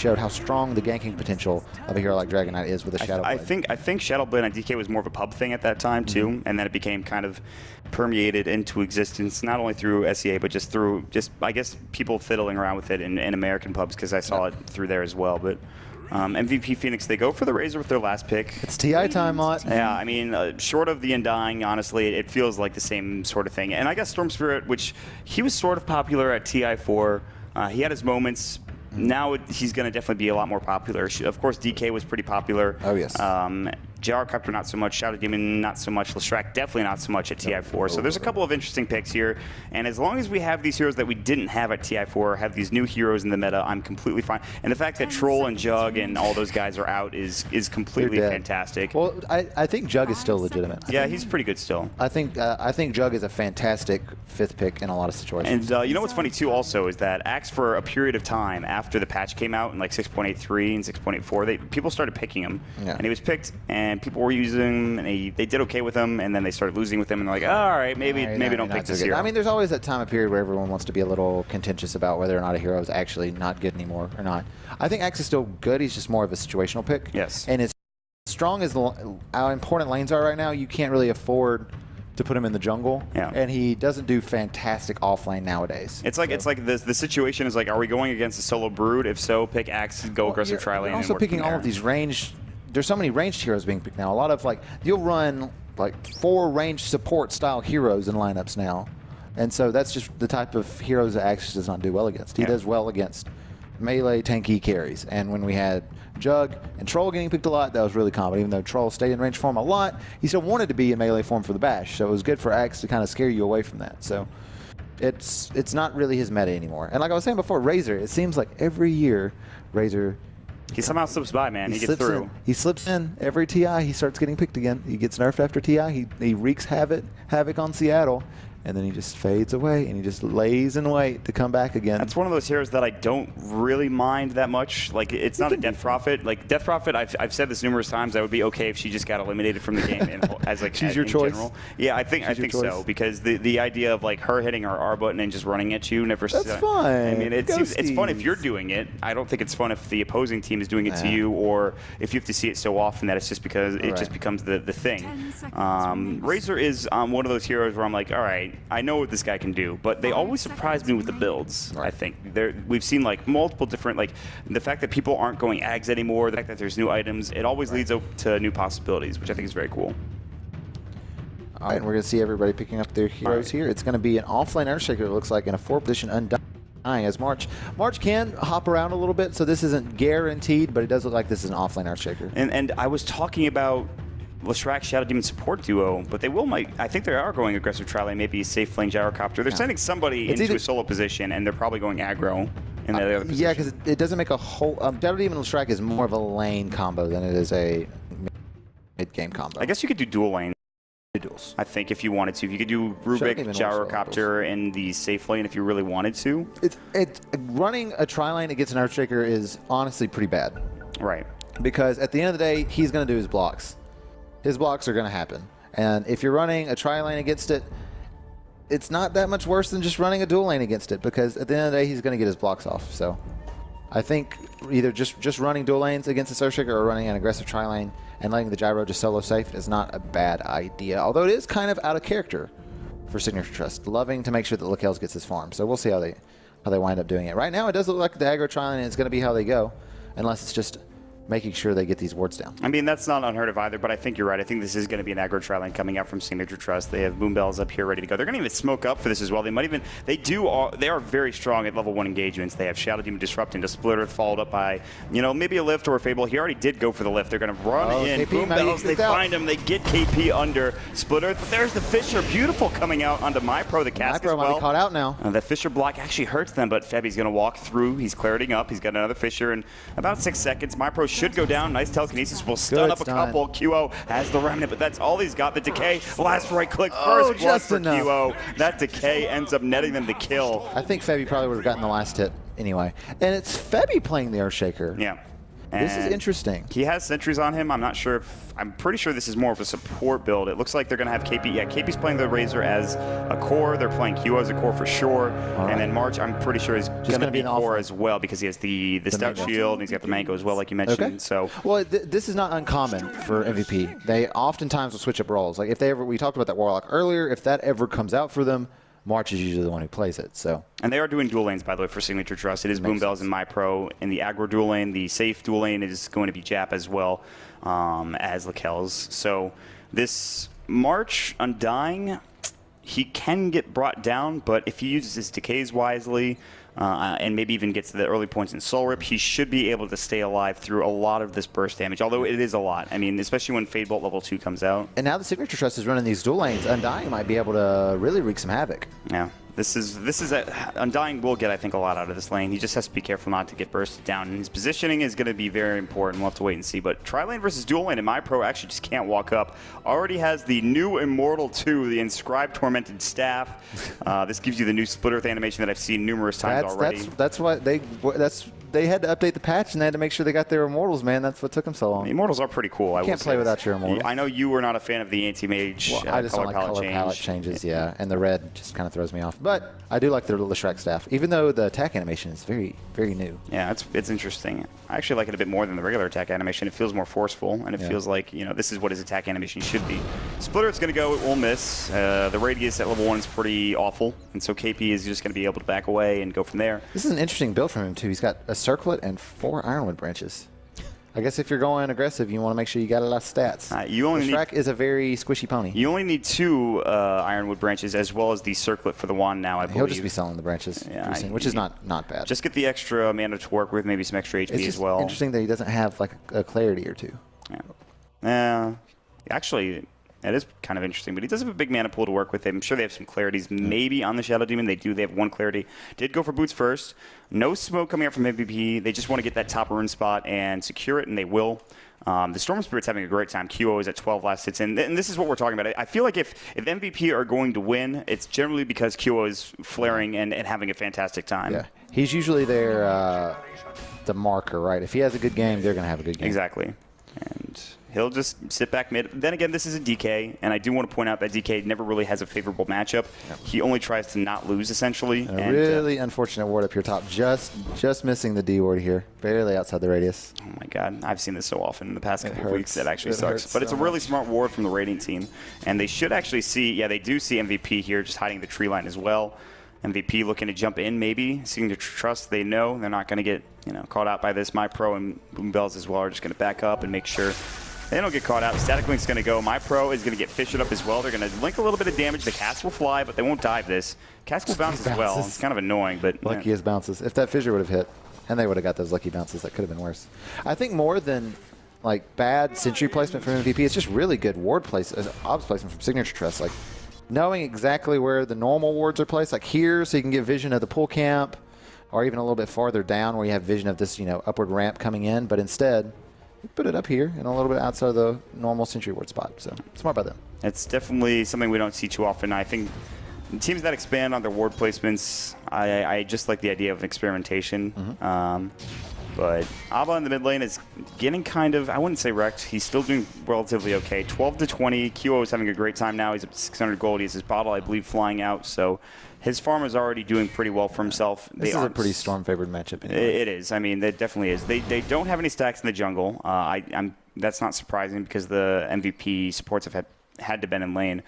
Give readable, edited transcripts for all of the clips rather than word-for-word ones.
showed how strong the ganking potential of a hero like Dragon Knight is with a Shadow Blade. I think Shadow Blade on DK was more of a pub thing at that time too, and then it became kind of permeated into existence not only through SEA but just through I guess people fiddling around with it in American pubs, because I saw it through there as well. But MVP Phoenix, they go for the Razor with their last pick. It's TI time, Mott. Yeah, I mean, short of the Undying, honestly, it feels like the same sort of thing. And I guess Storm Spirit, which he was sort of popular at TI4. He had his moments. Now he's going to definitely be a lot more popular. Of course, DK was pretty popular. Oh, yes. Gyrocopter not so much, Shadow Demon not so much, Leshrac definitely not so much at TI4. So there's a couple of interesting picks here, and as long as we have these heroes that we didn't have at TI4, have these new heroes in the meta, I'm completely fine. And the fact that Troll and Jug and all those guys are out is completely fantastic. Well, I think Jug is still legitimate. Yeah, he's pretty good still. I think Jug is a fantastic 5th pick in a lot of situations. And you know what's funny too also is that Axe, for a period of time after the patch came out in like 6.83 and 6.84, people started picking him. Yeah. And he was picked and people were using him, and they did okay with him, and then they started losing with him, and they're like, oh, all right, maybe don't pick this hero. I mean, there's always that time of period where everyone wants to be a little contentious about whether or not a hero is actually not good anymore or not. I think Axe is still good. He's just more of a situational pick. Yes. And as strong as how important lanes are right now, you can't really afford to put him in the jungle. Yeah. And he doesn't do fantastic off lane nowadays. It's like the situation is like, are we going against a solo Brood? If so, pick Axe, go aggressive tri-lane. You're also picking all of these ranged. There's so many ranged heroes being picked now. A lot of you'll run like 4 ranged support style heroes in lineups now. And so that's just the type of heroes that Axe does not do well against. He does well against melee tanky carries. And when we had Jug and Troll getting picked a lot, that was really common. Even though Troll stayed in range form a lot, he still wanted to be in melee form for the bash. So it was good for Axe to kind of scare you away from that. So it's not really his meta anymore. And like I was saying before, Razor, it seems like every year Razor, he somehow slips by, man. He gets through. He slips in. Every TI, he starts getting picked again. He gets nerfed after TI. He wreaks havoc on Seattle. And then he just fades away, and he just lays in wait to come back again. That's one of those heroes that I don't really mind that much. Like, it's not a Death Prophet. Like, Death Prophet, I've said this numerous times, I would be okay if she just got eliminated from the game as like she's your choice. General. Yeah, I think so, because the idea of like her hitting her R button and just running at you never. That's fun. I mean, it's fun if you're doing it. I don't think it's fun if the opposing team is doing it to you, or if you have to see it so often that it's just because it just becomes the thing. Razor is one of those heroes where I'm like, all right, I know what this guy can do, but they always surprise me with the builds. I think we've seen like multiple different, like the fact that people aren't going Ags anymore, the fact that there's new items, it always leads to new possibilities, which I think is very cool. All right, and we're going to see everybody picking up their heroes here. It's going to be an offlane Earthshaker, it looks like, in a 4-position Undying as March can hop around a little bit, so this isn't guaranteed, but it does look like this is an offlane Earthshaker. And I was talking about Leshrac Shadow Demon support duo, but I think they are going aggressive tri-lane, maybe safe lane Gyrocopter. They're sending somebody into a solo position, and they're probably going aggro in the other position. Yeah, because it doesn't make a whole... Shadow Demon and Leshrac is more of a lane combo than it is a mid-game combo. I guess you could do dual lane. Duels. I think if you wanted to. If you could do Rubik, Gyrocopter in the safe lane if you really wanted to. Running a tri-lane against an Earthshaker is honestly pretty bad. Right. Because at the end of the day, he's going to do his blocks. His blocks are going to happen. And if you're running a tri-lane against it, it's not that much worse than just running a dual lane against it, because at the end of the day, he's going to get his blocks off. So I think either just running dual lanes against the Earthshaker or running an aggressive tri-lane and letting the Gyro just solo safe is not a bad idea. Although it is kind of out of character for Signature Trust, loving to make sure that Lekels gets his farm. So we'll see how they wind up doing it. Right now, it does look like the aggro tri-lane is going to be how they go, unless it's just making sure they get these wards down. I mean, that's not unheard of either, but I think you're right. I think this is going to be an aggro tri-lane coming out from Signature Trust. They have Moonbells up here ready to go. They're going to even smoke up for this as well. They might even, they are very strong at level 1 engagements. They have Shadow Demon disrupting to Splitter, followed up by, maybe a lift or a Fable. He already did go for the lift. They're going to run in. Moonbells, they find him. They get KP under Splitter. But there's the Fisher. Beautiful coming out onto MyPro, the cask as well. Might be caught out now. The Fisher block actually hurts them, but Febby's going to walk through. He's clearing up. He's got another Fisher in about 6 seconds. MyPro should go down. Nice telekinesis will stun up a couple. QO has the remnant, but that's all he's got. The decay, last right click, first blood for QO. That decay ends up netting them the kill. I think Febby probably would have gotten the last hit anyway. And it's Febby playing the Earthshaker. Yeah. And this is interesting. He has sentries on him. I'm not sure if... I'm pretty sure this is more of a support build. It looks like they're going to have KP. Yeah, KP's playing the Razor as a core. They're playing Q as a core for sure. Right. And then March, I'm pretty sure, is going to be core as well because he has the Stout Shield and he's got the Mango as well, like you mentioned. Okay. So, well, this is not uncommon for MVP. They oftentimes will switch up roles. Like if they ever, we talked about that Warlock earlier, if that ever comes out for them, March is usually the one who plays it. So, and they are doing dual lanes, by the way, for Signature Trust. It is Boombells and MyPro in the aggro dual lane. The safe dual lane is going to be Jap as well as Lakel's. So this March Undying, he can get brought down, but if he uses his decays wisely and maybe even gets to the early points in Soul Rip, he should be able to stay alive through a lot of this burst damage, although it is a lot. I mean, especially when Fade Bolt level 2 comes out. And now the Signature Trust is running these dual lanes. Undying might be able to really wreak some havoc. Yeah. Undying will get, I think, a lot out of this lane. He just has to be careful not to get bursted down. And his positioning is going to be very important. We'll have to wait and see. But tri-lane versus dual lane, and MyPro actually just can't walk up. Already has the new Immortal 2, the Inscribed Tormented Staff. This gives you the new Split Earth animation that I've seen numerous times already. That's why they had to update the patch, and they had to make sure they got their Immortals, man. That's what took them so long. The Immortals are pretty cool. You can't play without your Immortals. I know you were not a fan of the Anti-Mage I just don't like color palette changes, yeah. And the red just kind of throws me off. But I do like the Shrek staff, even though the attack animation is very, very new. Yeah, it's interesting. I actually like it a bit more than the regular attack animation. It feels more forceful, and it feels like, you know, this is what his attack animation should be. Splitter, it's going to go, it will miss. The radius at level 1 is pretty awful, and so KP is just going to be able to back away and go from there. This is an interesting build from him, too. He's got a circlet and 4 Ironwood branches. I guess if you're going aggressive, you want to make sure you got a lot of stats. Shrek is a very squishy pony. You only need 2 Ironwood branches as well as the circlet for the wand now, I believe. He'll just be selling the branches, which is not bad. Just get the extra mana to work with, maybe some extra HP as well. It's interesting that he doesn't have like a clarity or 2. Yeah. Actually, that is kind of interesting, but he does have a big mana pool to work with. I'm sure they have some clarities maybe on the Shadow Demon. They do. They have 1 clarity. Did go for boots first. No smoke coming out from MVP. They just want to get that top rune spot and secure it, and they will. The Storm Spirit's having a great time. QO is at 12 last hits in. And this is what we're talking about. I feel like if MVP are going to win, it's generally because QO is flaring and having a fantastic time. Yeah. He's usually their the marker, right? If he has a good game, they're going to have a good game. Exactly. And he'll just sit back mid. Then again, this is a DK, and I do want to point out that DK never really has a favorable matchup. Yep. He only tries to not lose, essentially. A really unfortunate ward up here top. Just missing the D ward here. Barely outside the radius. Oh my god. I've seen this so often in the past couple of weeks. It actually sucks. But it's a really smart ward from the Radiant team. And they should actually see, yeah, they do see MVP here just hiding the tree line as well. MVP looking to jump in, maybe. Seeing the trust, they know they're not going to get caught out by this. MyPro and Boombells as well are just going to back up and make sure they don't get caught out. Static Link's going to go. MyPro is going to get fished up as well. They're going to link a little bit of damage. The cast will fly, but they won't dive this. Cast will bounce as well. It's kind of annoying, but lucky as bounces. If that fissure would have hit, and they would have got those lucky bounces, that could have been worse. I think more than like bad sentry placement from MVP, it's just really good ward placement, obs placement from Signature Trust. Like knowing exactly where the normal wards are placed, like here, so you can get vision of the pool camp, or even a little bit farther down where you have vision of this, upward ramp coming in. But instead, you put it up here and a little bit outside of the normal sentry ward spot. So smart by them. It's definitely something we don't see too often. I think teams that expand on their ward placements, I just like the idea of experimentation. Mm-hmm. But Abba in the mid lane is getting kind of, I wouldn't say wrecked. He's still doing relatively okay. 12 to 20. QO is having a great time now. He's up to 600 gold. He has his bottle, I believe, flying out. So his farm is already doing pretty well for himself. This is a pretty Storm-favored matchup. Anyway. It is. I mean, it definitely is. They don't have any stacks in the jungle. That's not surprising because the MVP supports have had to been in lane.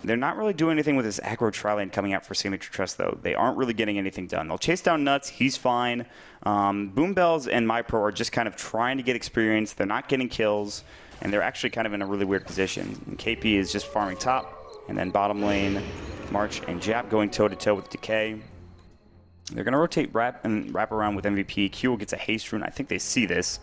They're not really doing anything with this aggro tri-lane coming out for Signature Trust, though. They aren't really getting anything done. They'll chase down Nuts. He's fine. Boombells and MyPro are just kind of trying to get experience. They're not getting kills, and they're actually kind of in a really weird position. And KP is just farming top, and then bottom lane, March and Jap going toe-to-toe with Decay. They're going to rotate wrap around with MVP. Q gets a haste rune. I think they see this.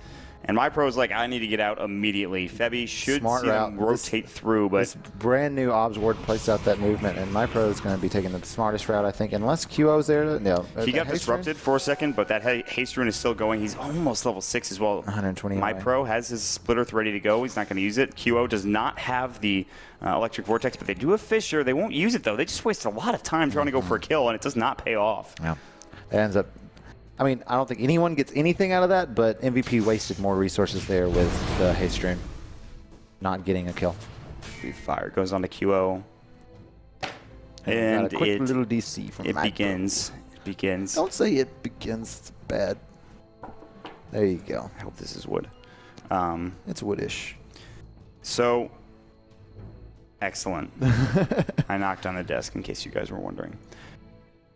And MyPro is like, I need to get out immediately. Febby should see them rotate through, but... This brand new Obs Ward placed out that movement, and MyPro is going to be taking the smartest route, I think, unless QO's there. No, he got disrupted for a second, but that haste rune is still going. He's almost level 6 as well. 120. MyPro has his Split Earth ready to go. He's not going to use it. QO does not have the Electric Vortex, but they do have Fissure. They won't use it, though. They just waste a lot of time trying to go for a kill, and it does not pay off. Yeah. It ends up I mean, I don't think anyone gets anything out of that, but MVP wasted more resources there with the haste stream not getting a kill. Fire goes on to QO. And got a quick little DC from it begins. It begins. Don't say it begins. It's bad. There you go. I hope this is wood. It's woodish. So, excellent. I knocked on the desk in case you guys were wondering.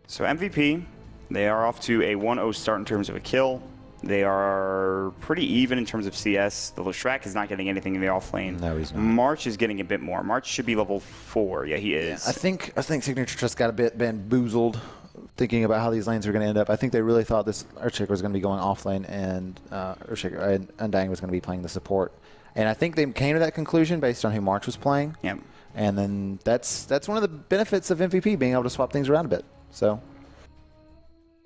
So MVP, they are off to a 1-0 start in terms of a kill. They are pretty even in terms of CS. The Leshrac is not getting anything in the off lane. No, he's not. March is getting a bit more. March should be level 4. Yeah, he is. Yeah, I think Signature Trust got a bit bamboozled thinking about how these lanes are going to end up. I think they really thought this Earthshaker was going to be going off lane and Earthshaker and Undying was going to be playing the support. And I think they came to that conclusion based on who March was playing. Yep. And then that's one of the benefits of MVP, being able to swap things around a bit. So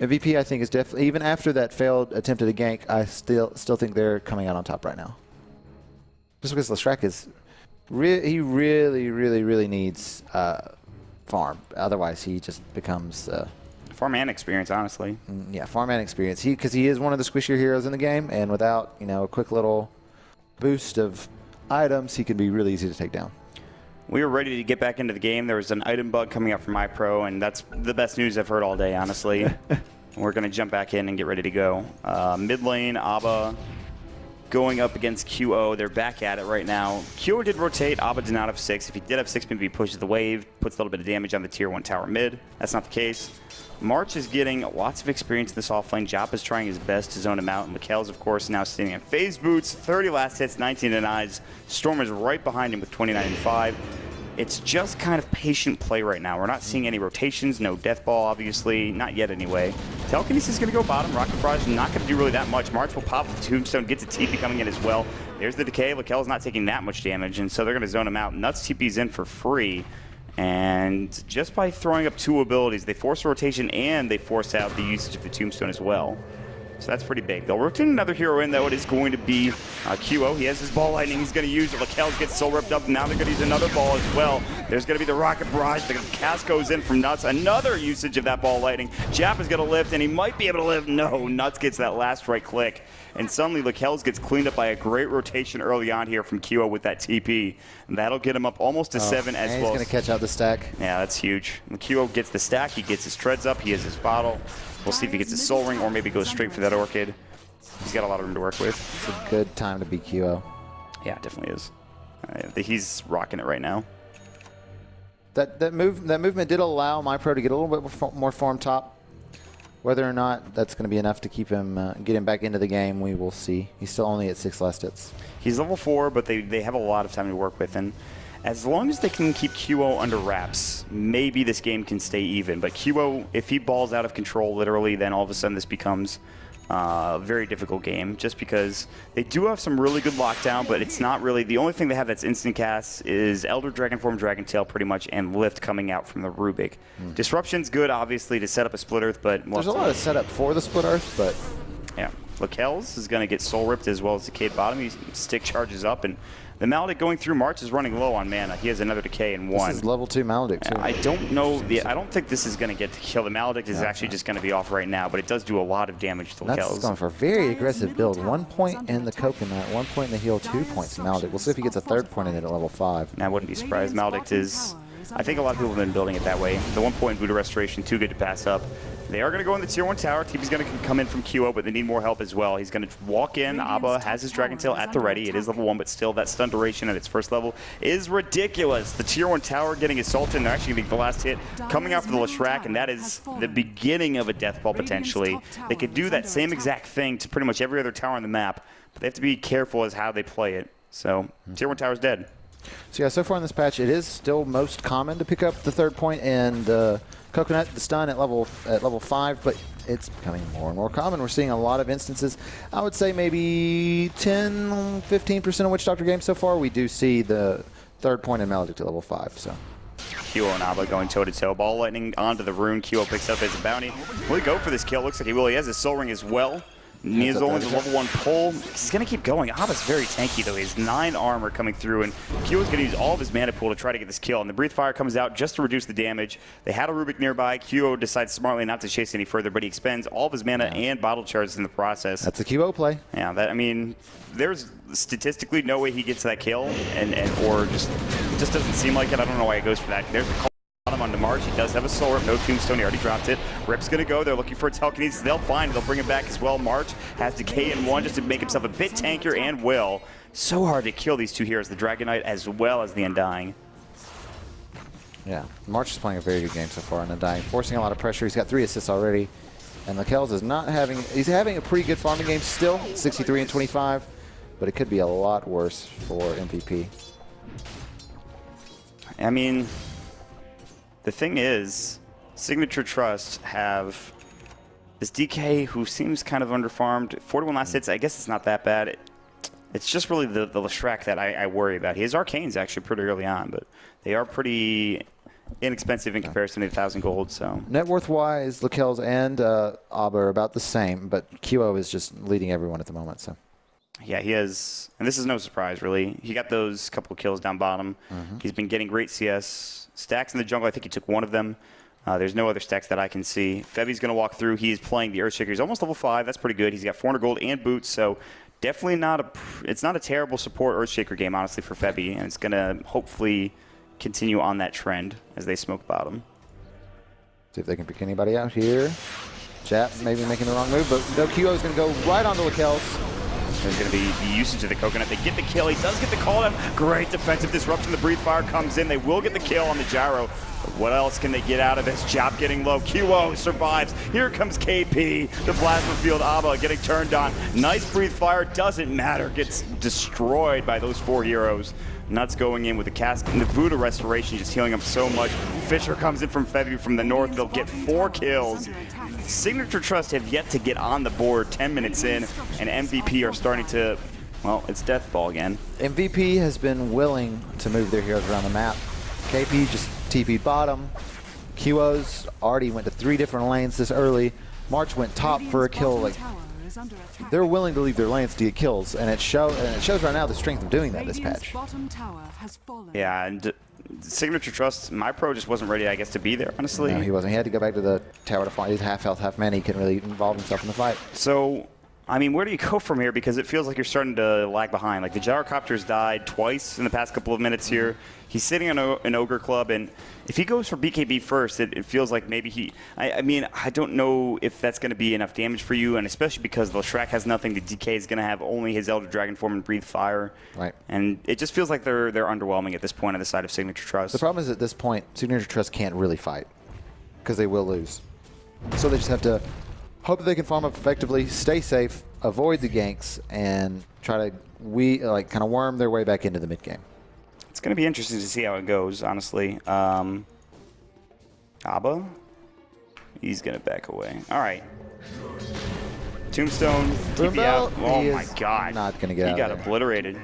MVP, I think, is definitely, even after that failed attempt at a gank, I still think they're coming out on top right now. Just because Leshrac is, he really needs farm. Otherwise, he just becomes farm and experience, honestly. Yeah, farm and experience. Because he is one of the squishier heroes in the game, and without a quick little boost of items, he could be really easy to take down. We were ready to get back into the game. There was an item bug coming up from iPro, and that's the best news I've heard all day, honestly. We're going to jump back in and get ready to go. Mid lane, Abba going up against QO. They're back at it right now. QO did rotate. Abba did not have 6. If he did have 6, maybe he pushes the wave, puts a little bit of damage on the tier 1 tower mid. That's not the case. March is getting lots of experience in this offlane. Jop is trying his best to zone him out. And Mikhail's, of course, now sitting in phase boots. 30 last hits, 19 denies. Storm is right behind him with 29 and 5. It's just kind of patient play right now. We're not seeing any rotations, no death ball, obviously. Not yet, anyway. Telekinesis is going to go bottom. Rocket Barrage not going to do really that much. March will pop the Tombstone, gets a TP coming in as well. There's the Decay. Lakel's not taking that much damage, and so they're going to zone him out. Nuts TP's in for free. And just by throwing up 2 abilities, they force rotation and they force out the usage of the Tombstone as well. So that's pretty big. They'll rotate another hero in, though. It is going to be QO. He has his ball lightning. He's going to use it. Lakel gets soul ripped up. Now they're going to use another ball as well. There's going to be the Rocket Barrage. The cast goes in from Nuts. Another usage of that ball lightning. Jap is going to lift, and he might be able to live. No, Nuts gets that last right click. And suddenly, Lakel's gets cleaned up by a great rotation early on here from QO with that TP. And that'll get him up almost to 7 as well. He's going to catch out the stack. Yeah, that's huge. When QO gets the stack, he gets his treads up. He has his bottle. We'll see if he gets his soul ring or maybe goes straight for that orchid. He's got a lot of room to work with. It's a good time to be QO. Yeah, it definitely is. He's rocking it right now. That movement did allow MyPro to get a little bit more farm top. Whether or not that's going to be enough to keep him, get him back into the game, we will see. He's still only at 6 last hits. He's level 4, but they have a lot of time to work with. And as long as they can keep QO under wraps, maybe this game can stay even. But QO, if he balls out of control, literally, then all of a sudden this becomes a very difficult game, just because they do have some really good lockdown, but it's not really, the only thing they have that's instant cast is Elder Dragonform, Dragon Tail pretty much, and Lift coming out from the Rubik. Disruption's good, obviously, to set up a Split Earth, but there's a lot of setup for the Split Earth, but yeah. Lakel's is going to get soul ripped as well as Decayed Bottom. He stick charges up, and the Maledict going through March is running low on mana. He has another Decay in 1. This is level 2 Maledict, too. I don't know. I don't think this is going to get to kill. The Maledict is actually just going to be off right now, but it does do a lot of damage to Lakel's. That's going for a very aggressive build. 1 point in the Coconut, 1 point in the heal, 2 points in Maledict. We'll see if he gets a 3rd point in it at level 5. And I wouldn't be surprised. Maledict is, I think a lot of people have been building it that way. The 1 point Voodoo Restoration, too good to pass up. They are going to go in the tier 1 tower. TP's going to come in from QO, but they need more help as well. He's going to walk in. Abba has his Dragon Tail at the ready. It is level 1, but still that stun duration at its first level is ridiculous. The tier 1 tower getting assaulted, and they're actually going to be the last hit coming out for the Leshrac, and that is the beginning of a death ball potentially. They could do that same exact thing to pretty much every other tower on the map, but they have to be careful as how they play it. So tier 1 tower's dead. So yeah, so far in this patch, it is still most common to pick up the 3rd point and Coconut, the stun at level 5, but it's becoming more and more common. We're seeing a lot of instances. I would say maybe 10, 15% of Witch Doctor games so far, we do see the 3rd point in Maledict at level 5. So QO and Abba going toe-to-toe. Ball lightning onto the rune. QO picks up his bounty. Will he go for this kill? Looks like he will. He has his soul ring as well. Needs only the level 1 pull. He's going to keep going. Abba's very tanky, though. He has 9 armor coming through, and Kyo's going to use all of his mana pool to try to get this kill. And the Breathe Fire comes out just to reduce the damage. They had a Rubik nearby. Kyo decides smartly not to chase any further, but he expends all of his mana and bottle charges in the process. That's a Kyo play. Yeah, I mean, there's statistically no way he gets that kill, or just it just doesn't seem like it. I don't know why he goes for that. There's the call onto March. He does have a soul rip, no tombstone. He already dropped it. Rip's gonna go. They're looking for a telekinesis. They'll find it. They'll bring it back as well. March has decay in 1 just to make himself a bit tankier, and will. So hard to kill these 2 heroes, the Dragon Knight as well as the Undying. Yeah, March is playing a very good game so far on Undying, forcing a lot of pressure. He's got 3 assists already, and Lakelz is not having. He's having a pretty good farming game still, 63 and 25, but it could be a lot worse for MVP. I mean, the thing is, Signature Trust have this DK who seems kind of underfarmed. 41 last hits, I guess it's not that bad. It's just really the Leshrac that I worry about. He has Arcanes actually pretty early on, but they are pretty inexpensive in comparison to 1,000 gold. So net worth-wise, Lakelz and Abba are about the same, but Kyo is just leading everyone at the moment. So yeah, he has, and this is no surprise really. He got those couple of kills down bottom. He's been getting great CS stacks in the jungle. I think he took 1 of them. There's no other stacks that I can see. Febi's going to walk through. He's playing the Earthshaker. He's almost level 5. That's pretty good. He's got 400 gold and boots, so definitely it's not a terrible support Earthshaker game, honestly, for Febi, and it's going to hopefully continue on that trend as they smoke bottom. See if they can pick anybody out here. Jap maybe making the wrong move, but no, Kyo is going to go right onto Lakelz. There's going to be the usage of the coconut. They get the kill. He does get the call down. Great defensive disruption. The Breathe Fire comes in. They will get the kill on the gyro. But what else can they get out of this? Jap getting low. Kyo survives. Here comes KP. The plasma field. Abba getting turned on. Nice Breathe Fire. Doesn't matter. Gets destroyed by those 4 heroes. Nuts going in with the cast and the Buddha restoration, just healing up so much. Fisher comes in from Febi from the north. They'll get 4 kills. Signature Trust have yet to get on the board 10 minutes in, and MVP are starting to, well, it's death ball again. MVP has been willing to move their heroes around the map. KP just TP'd bottom. Kyo's already went to 3 different lanes this early. March went top for a kill. Like, they're willing to leave their lanes to get kills, and it shows right now the strength of doing that this patch. Yeah, and Signature Trust, my pro just wasn't ready, I guess, to be there, honestly. No, he wasn't. He had to go back to the tower to fight. He's half health, half mana. He couldn't really involve himself in the fight. So, I mean, where do you go from here? Because it feels like you're starting to lag behind. Like, the gyrocopter's died twice in the past couple of minutes here. He's sitting on an Ogre Club, and if he goes for BKB first, it feels like maybe he... I mean, I don't know if that's going to be enough damage for you, and especially because Leshrac has nothing. The DK is going to have only his Elder Dragon form and Breathe Fire. Right. And it just feels like they're underwhelming at this point on the side of Signature Trust. The problem is at this point, Signature Trust can't really fight because they will lose. So they just have to hope that they can farm up effectively, stay safe, avoid the ganks, and try to kind of worm their way back into the mid game. It's going to be interesting to see how it goes, honestly. Abba? He's going to back away. All right. Tombstone, TP out. Oh my god. Not going to get out. He got obliterated.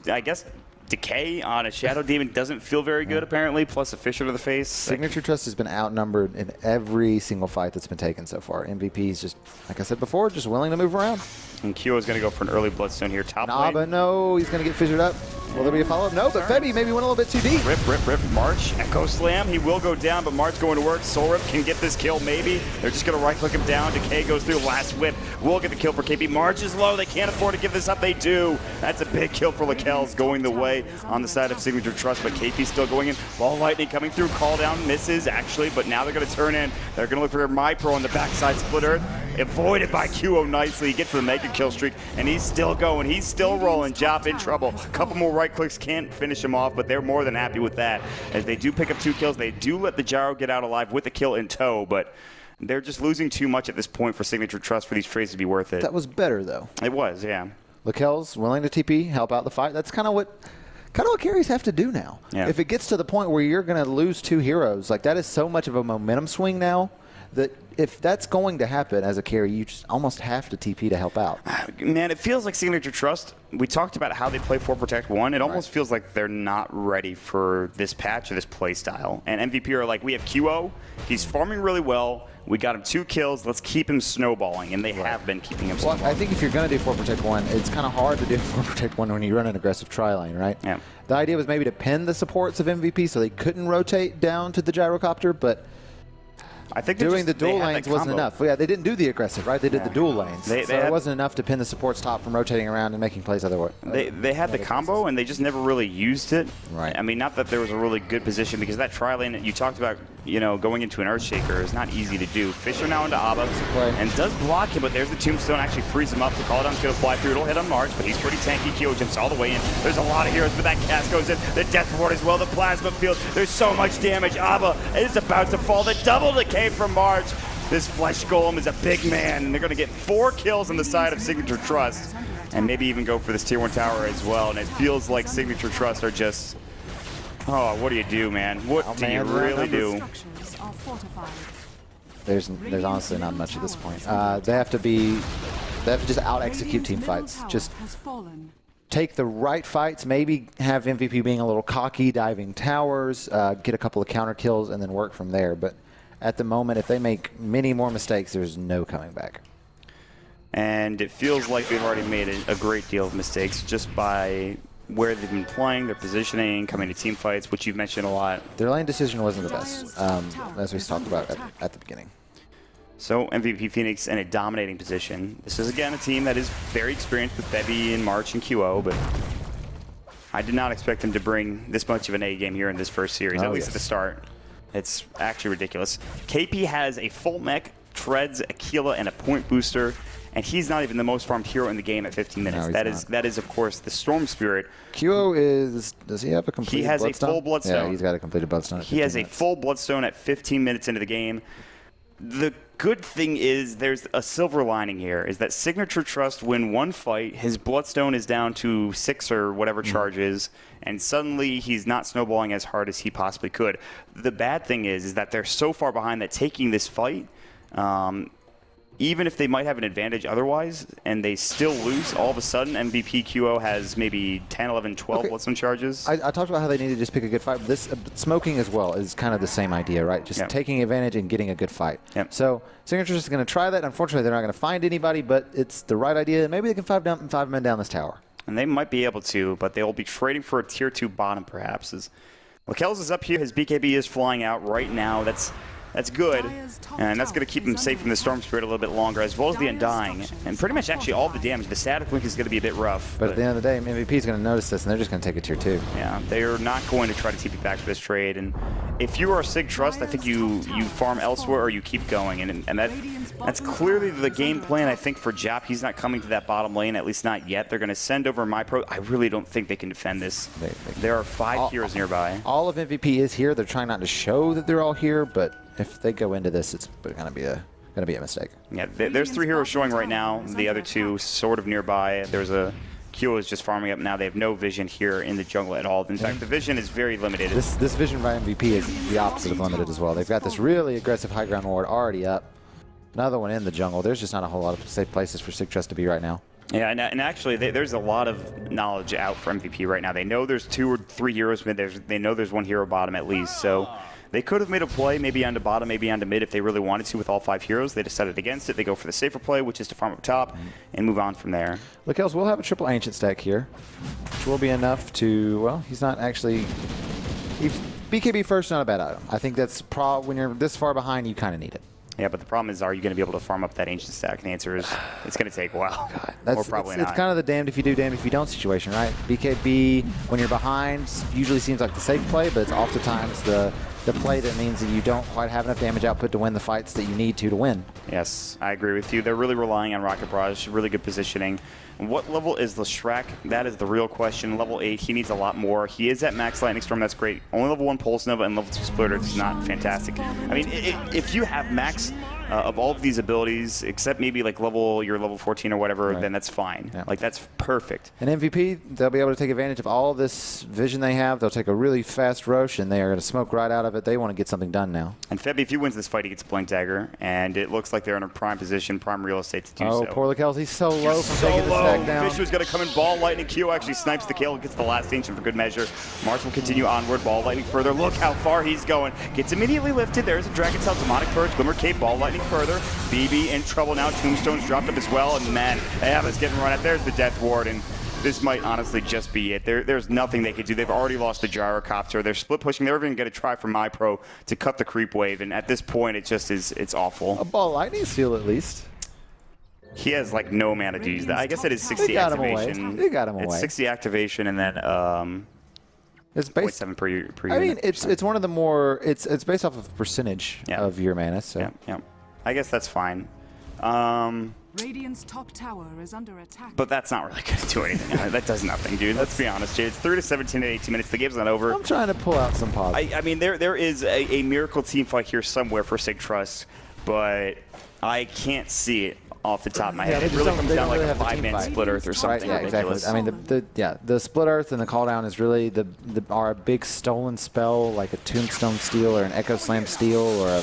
I guess decay on a Shadow Demon doesn't feel very good, apparently, plus a Fisher to the face. Signature Trust has been outnumbered in every single fight that's been taken so far. MVP is just, like I said before, just willing to move around. And Kyo is going to go for an early Bloodstone here. Top lane. Abba, no, he's going to get fissured up. Will there be a follow-up? No, but Febi maybe went a little bit too deep. Rip. March, Echo Slam. He will go down, but March going to work. Soul Rip can get this kill, maybe. They're just going to right-click him down. Decay goes through. Last whip will get the kill for KP. March is low. They can't afford to give this up. They do. That's a big kill for Lakelz going the way on the side of Signature Trust, but KP still going in. Ball Lightning coming through. Call down misses, actually, but now they're going to turn in. They're going to look for their My Pro on the backside. Split Earth. Avoided by Kyo nicely. He gets to the mega kill streak, and he's still going. He's still rolling. Jap in trouble. A couple more right clicks can't finish him off, but they're more than happy with that. As they do pick up 2 kills, they do let the gyro get out alive with the kill in tow, but they're just losing too much at this point for Signature Trust for these trades to be worth it. That was better, though. It was, yeah. Lakelz willing to TP, help out the fight. That's kind of what carries have to do now. Yeah. If it gets to the point where you're going to lose 2 heroes, like that is so much of a momentum swing now that if that's going to happen as a carry, you just almost have to TP to help out. Man, it feels like Signature Trust. We talked about how they play 4 Protect 1. It almost feels like they're not ready for this patch or this play style. And MVP are like, we have Kyo. He's farming really well. We got him 2 kills. Let's keep him snowballing, and they have been keeping him snowballing. I think if you're going to do 4 Protect 1, it's kind of hard to do 4 Protect 1 when you run an aggressive tri-lane, right? Yeah. The idea was maybe to pin the supports of MVP so they couldn't rotate down to the gyrocopter, but I think doing the dual lanes wasn't enough. Well, yeah, they didn't do the aggressive, right? They did the dual lanes. So it wasn't enough to pin the supports top from rotating around and making plays otherwise. They had the combo, and they just never really used it. Right. I mean, not that there was a really good position, because that tri-lane that you talked about, you know, going into an Earthshaker is not easy to do. Fisher now into Abba, and does block him, but there's the Tombstone, actually frees him up. The Call-Down's going to fly through. It'll hit on March, but he's pretty tanky. Kyo jumps all the way in. There's a lot of heroes, but that cast goes in. The Death Reward as well, the Plasma Field. There's so much damage. Abba is about to fall. The double decay from March. This Flesh Golem is a big man, and they're going to get 4 kills on the side of Signature Trust, and maybe even go for this Tier 1 tower as well. And it feels like Signature Trust are just, oh, what do you do, man? What do you really do? There's honestly not much at this point. They have to just out-execute team fights. Just take the right fights, maybe have MVP being a little cocky, diving towers, get a couple of counter kills, and then work from there. But at the moment, if they make many more mistakes, there's no coming back. And it feels like they've already made a great deal of mistakes just by where they've been playing, their positioning, coming to team fights, which you've mentioned a lot. Their lane decision wasn't the best, as we talked about at the beginning. So MVP Phoenix in a dominating position. This is, again, a team that is very experienced with Bebby and March and QO, but I did not expect them to bring this much of an A game here in this first series, at least at the start. It's actually ridiculous. KP has a full mech, treads, Aquila, and a point booster, and he's not even the most farmed hero in the game at 15 minutes. No, that is, of course, the Storm Spirit. QO is, does he have a completed Bloodstone? He has a full Bloodstone. Yeah, he's got a completed Bloodstone at 15 He has minutes. a full Bloodstone at 15 minutes into the game. The good thing is there's a silver lining here, is that Signature Trust win one fight, his Bloodstone is down to 6 or whatever charges, and suddenly he's not snowballing as hard as he possibly could. The bad thing is that they're so far behind that taking this fight, even if they might have an advantage otherwise, and they still lose, all of a sudden MVP QO has maybe 10, 11, 12 Bloodstone charges. I talked about how they need to just pick a good fight, but this smoking as well is kind of the same idea, right? Just taking advantage and getting a good fight. So Signature is going to try that. Unfortunately, they're not going to find anybody, but it's the right idea. Maybe they can 5 men down this tower. And they might be able to, but they'll be trading for a Tier 2 bottom, perhaps. As Lakel's is up here. His BKB is flying out right now. That's good, and that's going to keep him safe from the Storm Spirit a little bit longer, as well as the Undying. And pretty much actually all the damage. The static link is going to be a bit rough. But at the end of the day, MVP is going to notice this, and they're just going to take a Tier 2. Yeah, they're not going to try to TP back for this trade. And if you are Sig Trust, I think you farm elsewhere or you keep going. And that's clearly the game plan, I think, for Jap. He's not coming to that bottom lane, at least not yet. They're going to send over MyPro. I really don't think they can defend this. There are 5 heroes nearby. All of MVP is here. They're trying not to show that they're all here, but if they go into this, it's going to be a mistake. Yeah, there's 3 heroes showing right now. The other 2 sort of nearby. There's a Q is just farming up now. They have no vision here in the jungle at all. In fact, the vision is very limited. This vision by MVP is the opposite of limited as well. They've got this really aggressive high ground ward already up. Another one in the jungle. There's just not a whole lot of safe places for Sig Trust to be right now. Yeah, and actually, there's a lot of knowledge out for MVP right now. They know there's 2 or 3 heroes mid. They know there's 1 hero bottom at least. So they could have made a play, maybe onto bottom, maybe onto mid if they really wanted to with all 5 heroes. They decided against it. They go for the safer play, which is to farm up top and move on from there. Lakel's will have a triple ancient stack here, which will be enough to, well, he's not actually... BKB first, not a bad item. I think that's when you're this far behind, you kind of need it. Yeah, but the problem is, are you going to be able to farm up that ancient stack? And the answer is, it's going to take a while. Or probably not. It's kind of the damned if you do, damned if you don't situation, right? BKB, when you're behind, usually seems like the safe play, but it's oftentimes the play that means that you don't quite have enough damage output to win the fights that you need to win. Yes, I agree with you. They're really relying on Rocket Barrage, really good positioning. What level is Leshrac? That is the real question. Level 8, he needs a lot more. He is at max Lightning Storm, that's great. Only level 1 Pulse Nova and level 2 Splitter is not fantastic. I mean, if you have max of all of these abilities, except maybe like your level 14 or whatever, then that's fine. Yeah. Like that's perfect. And MVP, they'll be able to take advantage of all this vision they have. They'll take a really fast rush, and they are going to smoke right out of it. They want to get something done now. And Febby, if he wins this fight, he gets Blink Dagger, and it looks like they're in a prime position, prime real estate to do so. Oh, poor Kelsey's so low from So taking the low. stack down. Fisher's going to come in. Ball Lightning. Q actually snipes the kill, gets the last ancient for good measure. Mars will continue onward. Ball Lightning further. Look how far he's going. Gets immediately lifted. There's a Dragon's Tail, Demonic Purge, Glimmer Cape, Ball Lightning further. BB in trouble now. Tombstone's dropped up as well, and man, Ava's getting run at. There's the Death Ward, and this might honestly just be it. There's nothing they could do. They've already lost the Gyrocopter. They're split pushing. They're even going to try for MyPro to cut the creep wave, and at this point, it just is, it's awful. A Ball Lightning steal at least. He has like no mana to use that. I guess it is 60 They got him activation. away. They got him away. It's 60 activation and then It's based 0.7 per unit. I mean, it's one of the more it's based off of percentage of your mana. So yeah. I guess that's fine. Radiant's top tower is under attack. But that's not really going to do anything. That does nothing, dude. Let's be honest, Jay. It's 3 to 17 at 18 minutes. The game's not over. I'm trying to pull out some positives. I mean, there is a miracle team fight here somewhere for Sig Trust, but I can't see it off the top of my head. It really comes down to like a 5-man split earth or something ridiculous. Exactly. I mean, the split earth and the call down is really are a big stolen spell like a Tombstone Steel or an Echo Slam Steel or a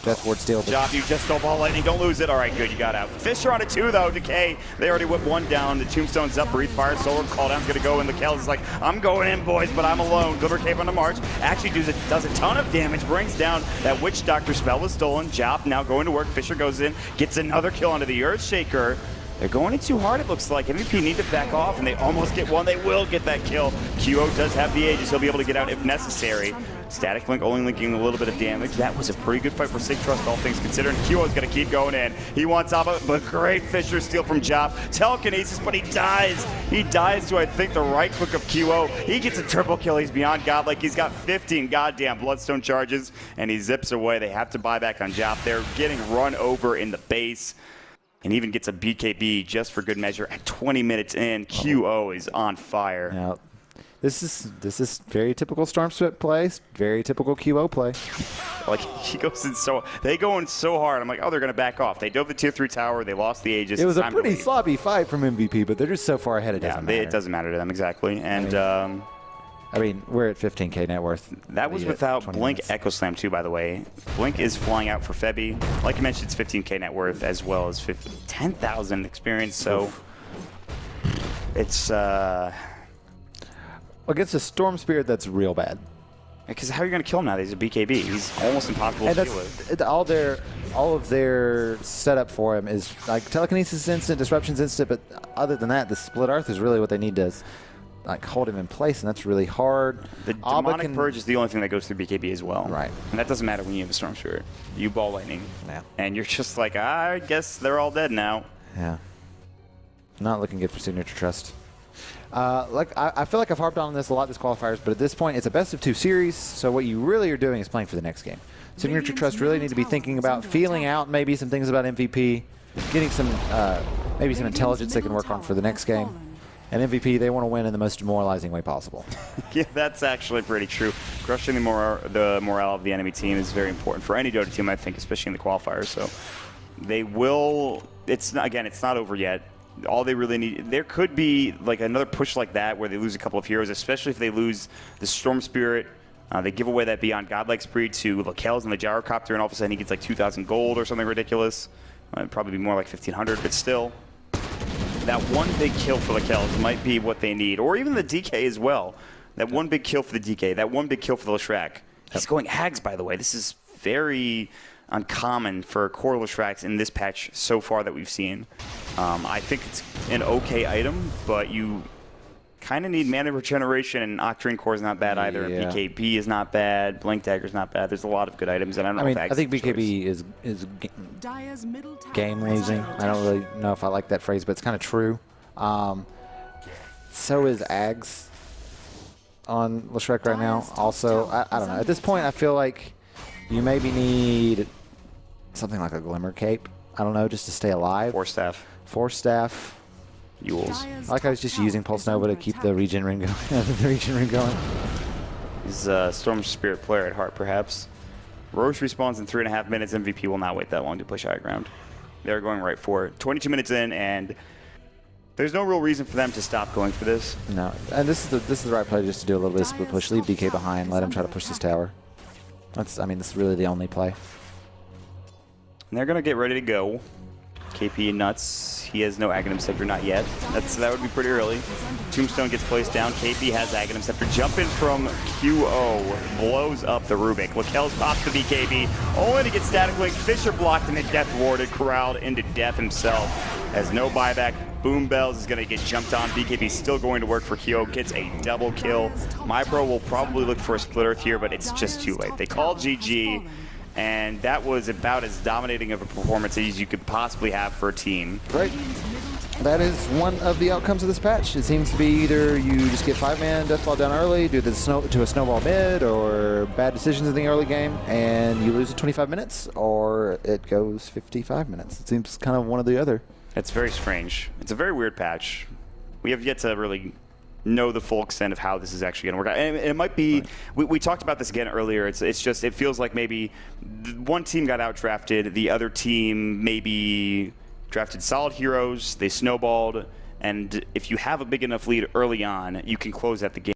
Death Ward Steel. Job, you just stole Ball Lightning. Don't lose it. All right, good. You got out. Fisher on a 2, though. Decay. They already whipped 1 down. The Tombstone's up. Breathe Fire. Solar call down's going to go in. The Kells is like, I'm going in, boys, but I'm alone. Glimmer Cape on the march. Actually does a ton of damage. Brings down that Witch Doctor spell was stolen. Job now going to work. Fisher goes in. Gets another kill onto the Earthshaker. They're going in too hard, it looks like. MVP need to back off, and they almost get one. They will get that kill. QO does have the Aegis. He'll be able to get out if necessary. Static Link only linking a little bit of damage. That was a pretty good fight for Sig Trust, all things considered. QO's going to keep going in. He wants Abba, but great Fisher steal from Job. Telekinesis, but he dies. He dies to, I think, the right click of QO. He gets a triple kill. He's beyond godlike. He's got 15 goddamn Bloodstone charges, and he zips away. They have to buy back on Job. They're getting run over in the base. And even gets a BKB just for good measure. At 20 minutes in, QO is on fire. Now, this is very typical Storm Sweat play, very typical QO play. Like, he goes in they go in so hard. I'm like, oh, they're going to back off. They dove the tier 3 tower. They lost the Aegis. It was a pretty sloppy fight from MVP, but they're just so far ahead it doesn't matter. It doesn't matter to them, exactly. And I mean, we're at 15K net worth. That was without Blink Echo Slam, too, by the way. Blink is flying out for Febby. Like you mentioned, it's 15K net worth as well as 10,000 experience. So it's against a Storm Spirit that's real bad. Because how are you going to kill him now? He's a BKB. He's almost impossible to kill it. All of their setup for him is like Telekinesis instant, Disruption's instant, but other than that, the Split Earth is really what they need to like hold him in place, and that's really hard. The Demonic Purge is the only thing that goes through BKB as well. Right. And that doesn't matter when you have a Storm Spirit. You Ball Lightning. Yeah. And you're just like, I guess they're all dead now. Yeah. Not looking good for Signature Trust. I feel like I've harped on this a lot this qualifiers, but at this point, it's a best-of-2 series, so what you really are doing is playing for the next game. Signature Trust really need to be thinking about feeling out maybe some things about MVP, getting some maybe some intelligence they can work on for the next game. And MVP, they want to win in the most demoralizing way possible. Yeah, that's actually pretty true. Crushing the morale of the enemy team is very important for any Dota team, I think, especially in the qualifiers. So they will. It's not over yet. All they really need, there could be like another push like that where they lose a couple of heroes, especially if they lose the Storm Spirit. They give away that Beyond Godlike Spree to Lakel's and the Gyrocopter, and all of a sudden he gets like 2,000 gold or something ridiculous. It'd probably be more like 1,500, but still. That one big kill for Lakel's might be what they need, or even the DK as well. That one big kill for the DK, that one big kill for the Leshrac. He's going Hags, by the way. This is very uncommon for core Leshracs in this patch so far that we've seen. I think it's an okay item, but you kind of need mana regeneration, and Octarine Core is not bad either. Yeah. BKB is not bad. Blink Dagger is not bad. There's a lot of good items, and I don't know if I think BKB is game losing. I don't really know if I like that phrase, but it's kind of true. So is Ags on Leshrac right now. Also, I don't know. At this point, I feel like you maybe need something like a Glimmer Cape. I don't know, just to stay alive. Force Staff. Yules. Like I was just using Pulse Nova to keep the regen ring going. He's a Storm Spirit player at heart, perhaps. Roche respawns in 3.5 minutes. MVP will not wait that long to push high ground. They're going right for it. 22 minutes in, and there's no real reason for them to stop going for this. No, and this is the right play just to do a little bit of split push. Leave DK behind. Let him try to push this tower. I mean, this is really the only play. And they're going to get ready to go. KP nuts. He has no Aghanim Scepter, not yet. That would be pretty early. Tombstone gets placed down. KP has Aghanim Scepter. Jumping from QO. Blows up the Rubik. Lakel's pops the BKB. Only to get Static Link. Fisher blocked and then Death Warded. Corralled into death himself. Has no buyback. Boom Bells is going to get jumped on. BKB still going to work for QO. Gets a double kill. MyPro will probably look for a split earth here, but it's just too late. They call GG. And that was about as dominating of a performance as you could possibly have for a team. Right. That is one of the outcomes of this patch. It seems to be either you just get 5-man Deathfall down early, do the to a snowball mid, or bad decisions in the early game, and you lose in 25 minutes, or it goes 55 minutes. It seems kind of one or the other. It's very strange. It's a very weird patch. We have yet to really know the full extent of how this is actually going to work out. And it might be, we talked about this again earlier, it's just, it feels like maybe one team got out-drafted, the other team maybe drafted solid heroes, they snowballed, and if you have a big enough lead early on, you can close out the game.